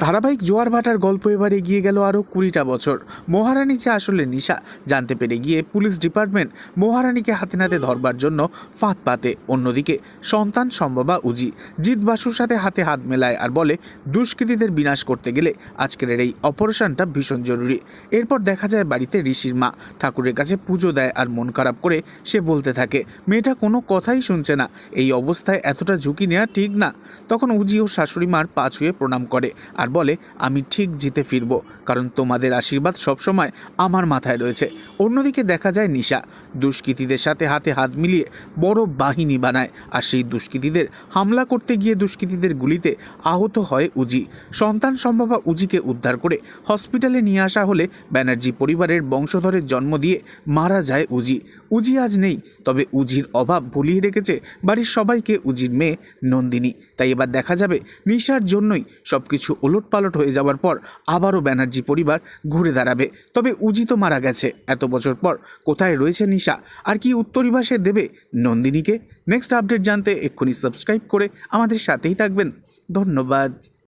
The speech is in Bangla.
ধারাবাহিক জোয়ার ভাটার গল্প এবার এগিয়ে গেল আরও 20টা বছর। মহারানী যে আসলে নিশা জানতে পেরে গিয়ে পুলিশ ডিপার্টমেন্ট মহারানীকে হাতে নাতে ধরবার জন্য ফাঁদ পাতে। অন্যদিকে সন্তান সম্ভবা উজি জিৎ বাসুর সাথে হাতে হাত মেলায় আর বলে দুষ্কৃতীদের বিনাশ করতে গেলে আজকের এই অপারেশনটা ভীষণ জরুরি। এরপর দেখা যায় বাড়িতে ঋষির মা ঠাকুরের কাছে পুজো দেয় আর মন খারাপ করে সে বলতে থাকে মেয়েটা কোনো কথাই শুনছে না, এই অবস্থায় এতটা ঝুঁকি নেওয়া ঠিক না। তখন উজি ও শাশুড়ি মার পা ছুঁয়ে প্রণাম করে আর বলে আমি ঠিক জিতে ফিরবো, কারণ তোমাদের আশীর্বাদ সবসময় আমার মাথায় রয়েছে। অন্যদিকে দেখা যায় নিশা দুষ্কৃতীদের সাথে হাতে হাত মিলিয়ে বড় বাহিনী বানায় আর সেই দুষ্কৃতীদের হামলা করতে গিয়ে দুষ্কৃতীদের গুলিতে আহত হয় উজি। সন্তান সম্ভবা উজিকে উদ্ধার করে হসপিটালে নিয়ে আসা হলে ব্যানার্জি পরিবারের বংশধরের জন্ম দিয়ে মারা যায় উজি। উজি আজ নেই, তবে উজির অভাব ভুলিয়ে রেখেছে বাড়ির সবাইকে উজির মেয়ে নন্দিনী। তাই এবার দেখা যাবে নিশার জন্যই সবকিছু ওলটপালট হয়ে যাওয়ার পর আবারও ব্যানার্জি পরিবার ঘুরে দাঁড়াবে। তবে উজি তো মারা গেছে, এত বছর পর কোথায় রয়েছে নিশা, আর কি উত্তরই বা সে দেবে নন্দিনীকে? নেক্সট আপডেট জানতে এক্ষুনি সাবস্ক্রাইব করে আমাদের সাথেই থাকবেন। ধন্যবাদ।